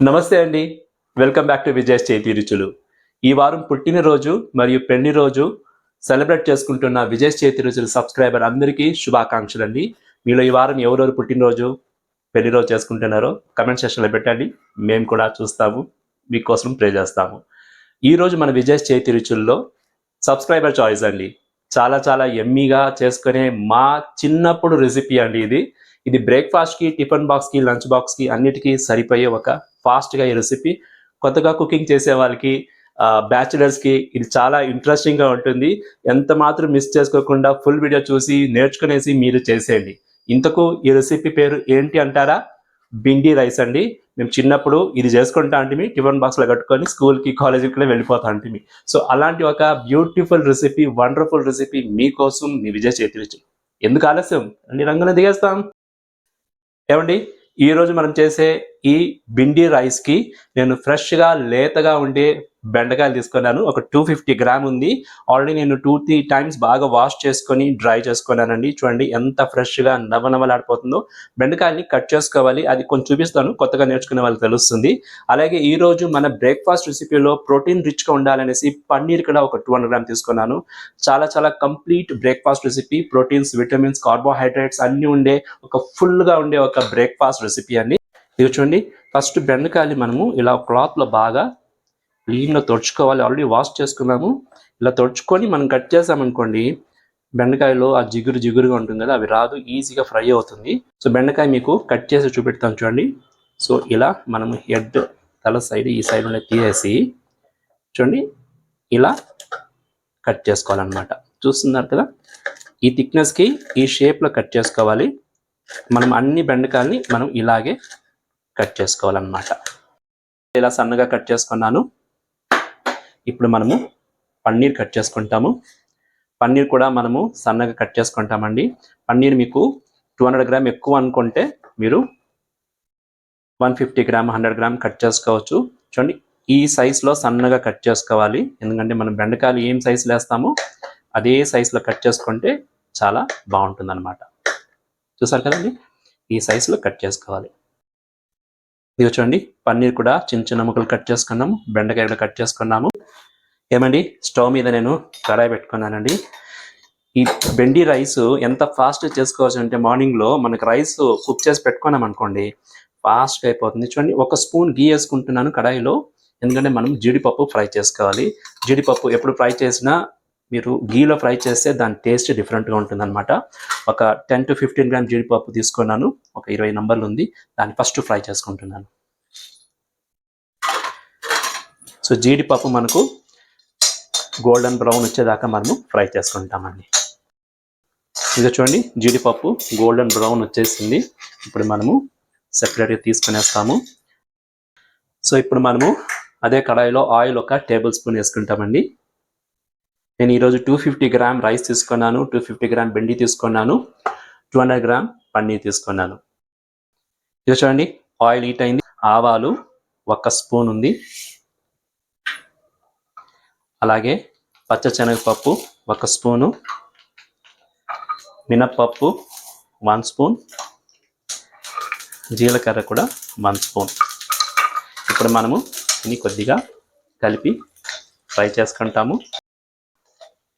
నమస్తే అండి. Welcome back to Vijay చేతి రుచులు. ఈ వారం పుట్టినరోజు మరియు పెళ్లి రోజు సెలబ్రేట్ చేసుకుంటున్న విజయ్ చేతి రుచులు సబ్స్క్రైబర్ అందరికీ శుభాకాంక్షలండి. మీలో ఈ వారం ఎవరెవరు పుట్టినరోజు, పెళ్లి రోజు చేసుకుంటున్నారో కమెంట్ సెక్షన్లో పెట్టండి. మేము కూడా చూస్తాము, మీకోసం ప్రే చేస్తాము. ఈరోజు మన విజయ్ చేతి రుచుల్లో సబ్స్క్రైబర్ చాయిస్ అండి. చాలా చాలా ఎమ్మీగా చేసుకునే మా చిన్నప్పుడు రెసిపీ అండి ఇది. ఇది బ్రేక్ఫాస్ట్కి, టిఫిన్ బాక్స్కి, లంచ్ బాక్స్కి అన్నిటికీ సరిపోయే ఒక ఫాస్ట్గా ఈ రెసిపీ. కొత్తగా కుకింగ్ చేసే వాళ్ళకి, బ్యాచిలర్స్కి ఇది చాలా ఇంట్రెస్టింగ్గా ఉంటుంది. ఎంత మాత్రం మిస్ చేసుకోకుండా ఫుల్ వీడియో చూసి నేర్చుకునేసి మీరు చేసేయండి. ఇంతకు ఈ రెసిపీ పేరు ఏంటి అంటారా? బిండి రైస్ అండి. మేము చిన్నప్పుడు ఇది చేసుకుంటా అంటే టిఫిన్ బాక్స్లో కట్టుకొని స్కూల్కి, కాలేజీకి వెళ్ళిపోతా అంటే. సో అలాంటి ఒక బ్యూటిఫుల్ రెసిపీ, వండర్ఫుల్ రెసిపీ మీకోసం మీ విజయ్ చేతి రుచులు. ఎందుకు ఆలస్యం, అన్ని రంగులను దిగేస్తాం. ఏమండి, ఈరోజు మనం చేసే ఈ బిండి రైస్కి నేను ఫ్రెష్గా లేతగా ఉండే బెండకాయలు తీసుకున్నాను. ఒక 250 గ్రామ్ ఉంది. ఆల్రెడీ నేను 2-3 టైమ్స్ బాగా వాష్ చేసుకొని డ్రై చేసుకున్నానండి. చూడండి ఎంత ఫ్రెష్గా నవనవలాడిపోతుందో. బెండకాయల్ని కట్ చేసుకోవాలి, అది కొంచెం చూపిస్తాను, కొత్తగా నేర్చుకునే వాళ్ళకి తెలుస్తుంది. అలాగే ఈరోజు మన బ్రేక్ఫాస్ట్ రెసిపీలో ప్రోటీన్ రిచ్గా ఉండాలనేసి పన్నీర్ కూడా ఒక 200 గ్రామ్ తీసుకున్నాను. చాలా చాలా complete breakfast recipe. Proteins, vitamins, carbohydrates అన్నీ ఉండే ఒక ఫుల్గా ఉండే ఒక బ్రేక్ఫాస్ట్ రెసిపీ అండి. ఇది చూడండి, ఫస్ట్ బెండకాయలు మనము ఇలా క్లాత్లో బాగా క్లీన్గా తుడుచుకోవాలి. ఆల్రెడీ వాష్ చేసుకున్నాము. ఇలా తుడుచుకొని మనం కట్ చేసామనుకోండి, బెండకాయలో ఆ జిగురుగా ఉంటుంది కదా, అవి రాదు, ఈజీగా ఫ్రై అవుతుంది. సో బెండకాయ మీకు కట్ చేసి చూపెడతాను చూడండి. సో ఇలా మనము హెడ్, తల సైడ్, ఈ సైడ్ ఉండే తీసేసి చూడండి ఇలా కట్ చేసుకోవాలన్నమాట. చూస్తున్నారు కదా, ఈ థిక్నెస్కి ఈ షేప్లో కట్ చేసుకోవాలి. మనం అన్ని బెండకాయల్ని మనం ఇలాగే కట్ చేసుకోవాలన్నమాట. ఇలా సన్నగా కట్ చేసుకున్నాను. ఇప్పుడు మనము పన్నీర్ కట్ చేసుకుంటాము. పన్నీర్ కూడా మనము సన్నగా కట్ చేసుకుంటామండి. పన్నీర్ మీకు 200 గ్రామ్ ఎక్కువ అనుకుంటే మీరు 150 గ్రామ్, 100 గ్రామ్ కట్ చేసుకోవచ్చు. చూడండి, ఈ సైజులో సన్నగా కట్ చేసుకోవాలి. ఎందుకంటే మనం బెండకాయలు ఏం సైజులో వేస్తామో అదే సైజులో కట్ చేసుకుంటే చాలా బాగుంటుంది అన్నమాట. చూసారు కదండి, ఈ సైజులో కట్ చేసుకోవాలి. ఇది చూడండి, పన్నీర్ కూడా చిన్న చిన్న ముక్కలు కట్ చేసుకున్నాము, బెండకాయ కూడా కట్ చేసుకున్నాము. ఏమండి, స్టవ్ మీద నేను కడాయి పెట్టుకున్నానండి. ఈ బెండి రైస్ ఎంత ఫాస్ట్గా చేసుకోవచ్చు అంటే, మార్నింగ్లో మనకు రైస్ కుక్ చేసి పెట్టుకున్నాం అనుకోండి, ఫాస్ట్గా అయిపోతుంది. చూడండి, 1 స్పూన్ గీ వేసుకుంటున్నాను కడాయిలో. ఎందుకంటే మనం జీడిపప్పు ఫ్రై చేసుకోవాలి. జీడిపప్పు ఎప్పుడు ఫ్రై చేసినా మీరు గీలో ఫ్రై చేస్తే దాని టేస్ట్ డిఫరెంట్గా ఉంటుంది అనమాట. ఒక 10-15 గ్రామ్ జీడిపప్పు తీసుకున్నాను. ఒక 20 నంబర్లు ఉంది. దాన్ని ఫస్ట్ ఫ్రై చేసుకుంటున్నాను. సో జీడిపప్పు మనకు గోల్డెన్ బ్రౌన్ వచ్చేదాకా మనము ఫ్రై చేసుకుంటామండి. ఇది చూడండి, జీడిపప్పు గోల్డెన్ బ్రౌన్ వచ్చేసింది. ఇప్పుడు మనము సెపరేట్గా తీసుకునేస్తాము. సో ఇప్పుడు మనము అదే కడాయిలో ఆయిల్ ఒక టేబుల్ స్పూన్ వేసుకుంటామండి. నేను ఈరోజు 250 గ్రామ్ రైస్ తీసుకున్నాను, 250 గ్రామ్ బెండి తీసుకున్నాను, 200 గ్రామ్ పన్నీర్ తీసుకున్నాను. ఇది చూడండి, ఆయిల్ హీట్ అయింది. ఆవాలు 1 స్పూన్ ఉంది. అలాగే పచ్చశనగపప్పు 1 స్పూను, మినప్పప్పు 1 స్పూన్, జీలకర్ర కూడా 1 స్పూన్. ఇప్పుడు మనము దీన్ని కొద్దిగా కలిపి ఫ్రై చేసుకుంటాము.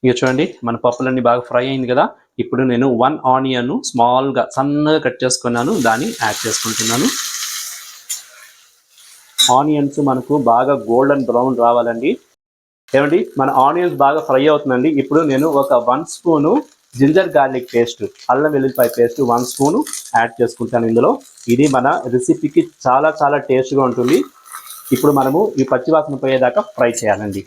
ఇక చూడండి, మన పప్పులన్నీ బాగా ఫ్రై అయింది కదా. ఇప్పుడు నేను 1 ఆనియన్ స్మాల్గా సన్నగా కట్ చేసుకున్నాను, దాన్ని యాడ్ చేసుకుంటున్నాను. ఆనియన్స్ మనకు బాగా గోల్డెన్ బ్రౌన్ రావాలండి. ఏమండి, మన ఆనియన్స్ బాగా ఫ్రై అవుతుందండి. ఇప్పుడు నేను ఒక 1 స్పూను జింజర్ గార్లిక్ పేస్ట్, అల్లం వెల్లుల్లిపాయ పేస్ట్ 1 స్పూను యాడ్ చేసుకుంటాను ఇందులో. ఇది మన రెసిపీకి చాలా చాలా టేస్ట్గా ఉంటుంది. ఇప్పుడు మనము ఈ పచ్చివాసన పోయేదాకా ఫ్రై చేయాలండి.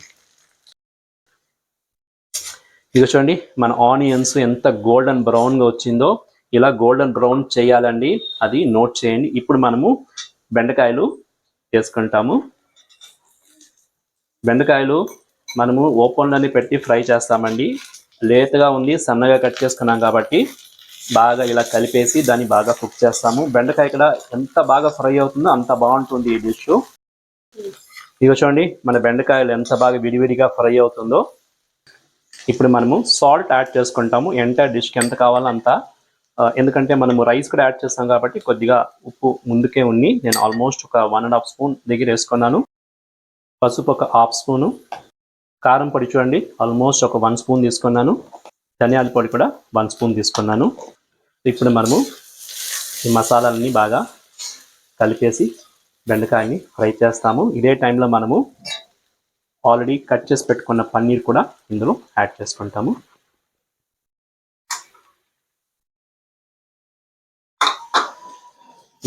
ఇక చూడండి, మన ఆనియన్స్ ఎంత గోల్డెన్ బ్రౌన్గా వచ్చిందో. ఇలా గోల్డెన్ బ్రౌన్ చేయాలండి, అది నోట్ చేయండి. ఇప్పుడు మనము బెండకాయలు వేసుకుంటాము. బెండకాయలు మనము ఓపెన్లోనే పెట్టి ఫ్రై చేస్తామండి. లేతగా ఉంది, సన్నగా కట్ చేసుకున్నాం కాబట్టి బాగా ఇలా కలిపేసి దాన్ని బాగా కుక్ చేస్తాము. బెండకాయ కూడా ఎంత బాగా ఫ్రై అవుతుందో అంత బాగుంటుంది ఈ డిష్. ఇక చూడండి, మన బెండకాయలు ఎంత బాగా విడివిడిగా ఫ్రై అవుతుందో. ఇప్పుడు మనము సాల్ట్ యాడ్ చేసుకుంటాము. ఎంటైర్ డిష్కి ఎంత కావాలో అంత ఎందుకంటే మనము రైస్ కూడా యాడ్ చేస్తాం కాబట్టి కొద్దిగా ఉప్పు ముందుకే ఉన్ని నేను ఆల్మోస్ట్ ఒక 1.5 స్పూన్ దగ్గర వేసుకున్నాను. పసుపు ఒక 1/2 స్పూను, కారం పొడి చూడండి ఆల్మోస్ట్ ఒక 1 స్పూన్ తీసుకున్నాను, ధనియాల పొడి కూడా 1 స్పూన్ తీసుకున్నాను. ఇప్పుడు మనము ఈ మసాలాలని బాగా కలిపేసి బెండకాయని ఫ్రై చేస్తాము. ఇదే టైంలో మనము ఆల్రెడీ కట్ చేసి పెట్టుకున్న పన్నీర్ కూడా ఇందులో యాడ్ చేసుకుంటాము.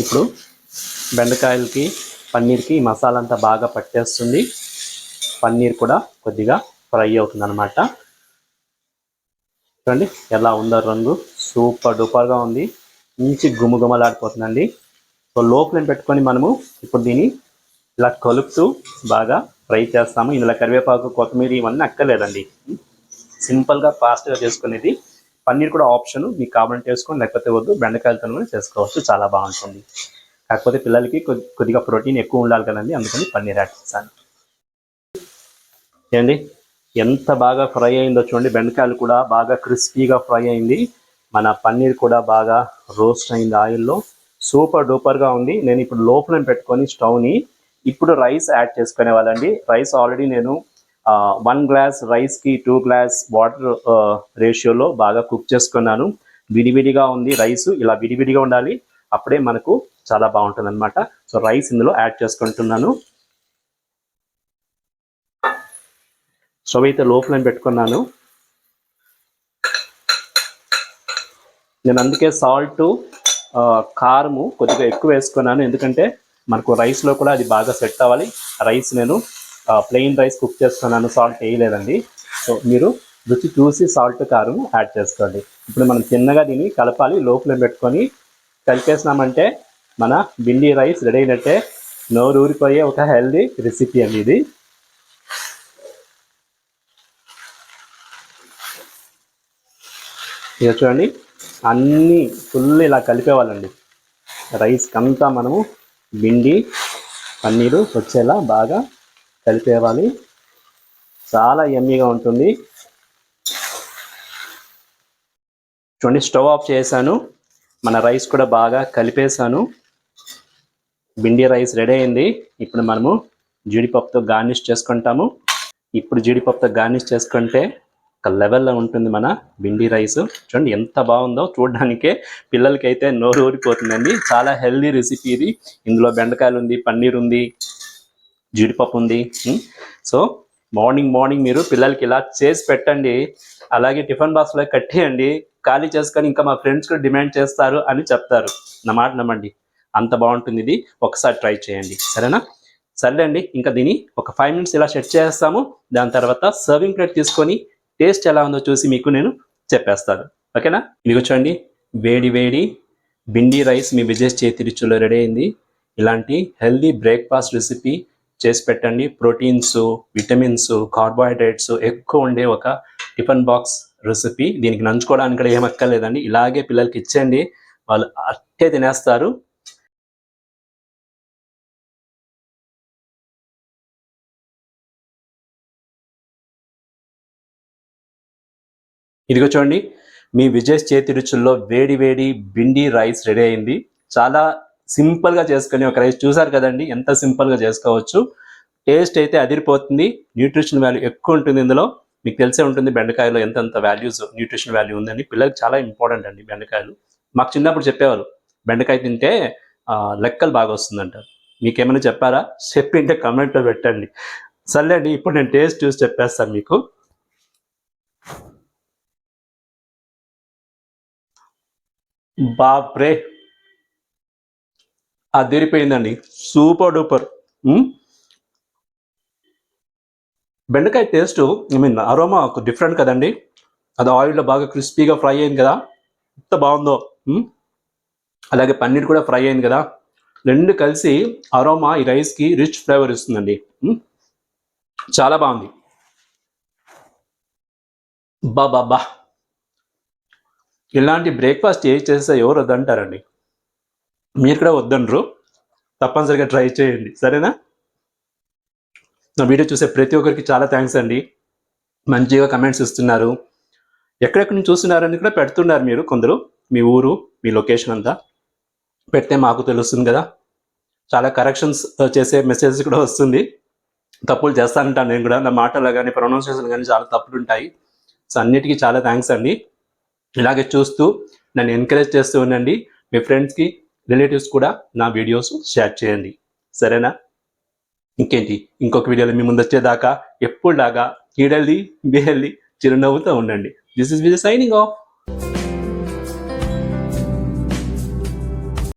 ఇప్పుడు బెండకాయలకి పన్నీర్కి మసాలా అంతా బాగా పట్టేస్తుంది. పన్నీర్ కూడా కొద్దిగా ఫ్రై అవుతుంది అనమాట. చూడండి ఎలా ఉందో రంగు, సూపర్ డూపర్గా ఉంది, మంచి గుమగుమలాడిపోతుందండి. సో లో ఫ్లేమ్ పెట్టుకొని మనము ఇప్పుడు దీన్ని ఇలా కలుపుతూ బాగా ఫ్రై చేస్తాము. ఇందులో కరివేపాకు, కొత్తిమీర ఇవన్నీ అక్కర్లేదండి, సింపుల్గా ఫాస్ట్గా చేసుకునేది. పన్నీర్ కూడా ఆప్షన్, మీకు కావాలంటే వేసుకొని లేకపోతే వద్దు, బెండకాయలతో కూడా చేసుకోవచ్చు, చాలా బాగుంటుంది. కాకపోతే పిల్లలకి కొద్దిగా ప్రోటీన్ ఎక్కువ ఉండాలి కదండి, అందుకని పన్నీర్ యాడ్ చేశాను. ఏండి ఎంత బాగా ఫ్రై అయిందో చూడండి, బెండకాయలు కూడా బాగా క్రిస్పీగా ఫ్రై అయింది, మన పన్నీర్ కూడా బాగా రోస్ట్ అయింది ఆయిల్లో, సూపర్ డూపర్గా ఉంది. నేను ఇప్పుడు లో ఫ్లేమ్ పెట్టుకొని స్టవ్ని ఇప్పుడు రైస్ యాడ్ చేసుకునే వాళ్ళండి. రైస్ ఆల్రెడీ నేను 1 గ్లాస్ రైస్కి 2 గ్లాస్ వాటర్ రేషియోలో బాగా కుక్ చేసుకున్నాను. విడివిడిగా ఉంది రైస్, ఇలా విడివిడిగా ఉండాలి, అప్పుడే మనకు చాలా బాగుంటుంది అనమాట. సో రైస్ ఇందులో యాడ్ చేసుకుంటున్నాను. స్టవ్ అయితే లో ఫ్లేమ్ పెట్టుకున్నాను. నేను అందుకే సాల్ట్, కారము కొద్దిగా ఎక్కువ వేసుకున్నాను, ఎందుకంటే మనకు రైస్లో కూడా అది బాగా సెట్ అవ్వాలి. రైస్ నేను ప్లెయిన్ రైస్ కుక్ చేసుకున్నాను, సాల్ట్ వేయలేదండి. సో మీరు రుచి చూసి సాల్ట్, కారం యాడ్ చేసుకోండి. ఇప్పుడు మనం చిన్నగా దీన్ని కలపాలి, లో ఫ్లేమ్ పెట్టుకొని కలిపేసినామంటే మన భిండి రైస్ రెడీ అయినట్టే. నోరు ఊరిపోయే ఒక హెల్దీ రెసిపీ అండి ఇది. ఇక చూడండి అన్నీ ఫుల్ ఇలా కలిపేవాళ్ళండి. రైస్కి అంతా మనము భిండి పన్నీరు వచ్చేలా బాగా కలిపేవాలి, చాలా యమ్మీగా ఉంటుంది. చూడండి స్టవ్ ఆఫ్ చేశాను, మన రైస్ కూడా బాగా కలిపేశాను, భిండి రైస్ రెడీ అయింది. ఇప్పుడు మనము జీడిపప్పుతో గార్నిష్ చేసుకుంటాము. ఇప్పుడు జీడిపప్పుతో గార్నిష్ చేసుకుంటే ఒక లెవెల్లో ఉంటుంది మన భిండి రైస్. చూడండి ఎంత బాగుందో, చూడడానికే పిల్లలకి అయితే నోరు ఊరిపోతుందండి. చాలా హెల్దీ రెసిపీ ఇది. ఇందులో బెండకాయలు ఉంది, పన్నీర్ ఉంది, జీడిపప్పు ఉంది. సో మార్నింగ్ మీరు పిల్లలకి ఇలా చేసి పెట్టండి, అలాగే టిఫిన్ బాక్స్లో కట్టేయండి, ఖాళీ చేసుకొని ఇంకా మా ఫ్రెండ్స్ కూడా డిమాండ్ చేస్తారు అని చెప్తారు. నా మాట నమ్మండి, అంత బాగుంటుంది ఇది. ఒకసారి ట్రై చేయండి, సరేనా? సర్లే అండి, ఇంకా దీన్ని ఒక 5 మినిట్స్ ఇలా సెట్ చేస్తాము. దాని తర్వాత సర్వింగ్ ప్లేట్ తీసుకొని టేస్ట్ ఎలా ఉందో చూసి మీకు నేను చెప్పేస్తాను, ఓకేనా? ఇదిగో చూడండి, వేడి వేడి భిండి రైస్ మీ విజయ్ చేతి రుచిలో రెడీ అయింది. ఇలాంటి హెల్దీ బ్రేక్ఫాస్ట్ రెసిపీ చేసి పెట్టండి. ప్రోటీన్స్, విటమిన్స్, కార్బోహైడ్రేట్స్ ఎక్కువ ఉండే ఒక టిఫిన్ బాక్స్ రెసిపీ. దీనికి నంచుకోవడానికి కూడా ఏమక్కర్లేదండి, ఇలాగే పిల్లలకి ఇచ్చేయండి, వాళ్ళు అట్టే తినేస్తారు. ఇదిగో చూడండి, మీ విజయ్ చేతి రుచుల్లో వేడి వేడి భిండి రైస్ రెడీ అయింది. చాలా సింపుల్గా చేసుకుని ఒక రైస్, చూసారు కదండి ఎంత సింపుల్గా చేసుకోవచ్చు. టేస్ట్ అయితే అదిరిపోతుంది, న్యూట్రిషన్ వాల్యూ ఎక్కువ ఉంటుంది ఇందులో. మీకు తెలిసే ఉంటుంది బెండకాయలో ఎంతెంత వాల్యూస్, న్యూట్రిషన్ వాల్యూ ఉందని. పిల్లలకి చాలా ఇంపార్టెంట్ అండి బెండకాయలు. మాకు చిన్నప్పుడు చెప్పేవారు బెండకాయ తింటే లెక్కలు బాగా వస్తుందంటారు. మీకేమైనా చెప్పారా? చెప్పింటే కమెంట్లో పెట్టండి. సర్లే అండి, ఇప్పుడు నేను టేస్ట్ చూసి చెప్పేస్తాను మీకు. బాప్రే, అదిరిపోయిందండి, సూపర్ డూపర్. బెండకాయ టేస్ట్, అరోమా ఒక డిఫరెంట్ కదండి. అది ఆయిల్లో బాగా క్రిస్పీగా ఫ్రై అయింది కదా, ఎంత బాగుందో. అలాగే పన్నీర్ కూడా ఫ్రై అయింది కదా, రెండు కలిసి అరోమా ఈ రైస్కి రిచ్ ఫ్లేవర్ ఇస్తుందండి. చాలా బాగుంది. బాబా, ఇలాంటి బ్రేక్ఫాస్ట్ ఏ చేస్తే ఎవరు వద్దంటారండి? మీరు కూడా వద్దంటారు, తప్పనిసరిగా ట్రై చేయండి, సరేనా? నా వీడియో చూసే ప్రతి ఒక్కరికి చాలా థ్యాంక్స్ అండి. మంచిగా కమెంట్స్ ఇస్తున్నారు, ఎక్కడెక్కడి నుంచి చూస్తున్నారని కూడా పెడుతున్నారు మీరు కొందరు. మీ ఊరు, మీ లొకేషన్ అంతా పెడితే మాకు తెలుస్తుంది కదా. చాలా కరెక్షన్స్ చేసే మెసేజ్ కూడా వస్తుంది. తప్పులు చేస్తానంటాను నేను కూడా, నా మాటలు కానీ ప్రొనౌన్సియేషన్ కానీ చాలా తప్పులు ఉంటాయి. సో అన్నిటికీ చాలా థ్యాంక్స్ అండి. ఇలాగే చూస్తూ నన్ను ఎంకరేజ్ చేస్తూ ఉండండి. మీ ఫ్రెండ్స్కి, రిలేటివ్స్ కూడా నా వీడియోస్ షేర్ చేయండి, సరేనా? ఇంకేంటి, ఇంకొక వీడియోలో మీ ముందు వచ్చేదాకా ఎప్పుడులాగా ఈడ్ హెల్దీ, బీ హెల్దీ, చిరునవ్వుతో ఉండండి. This is Vijay signing off.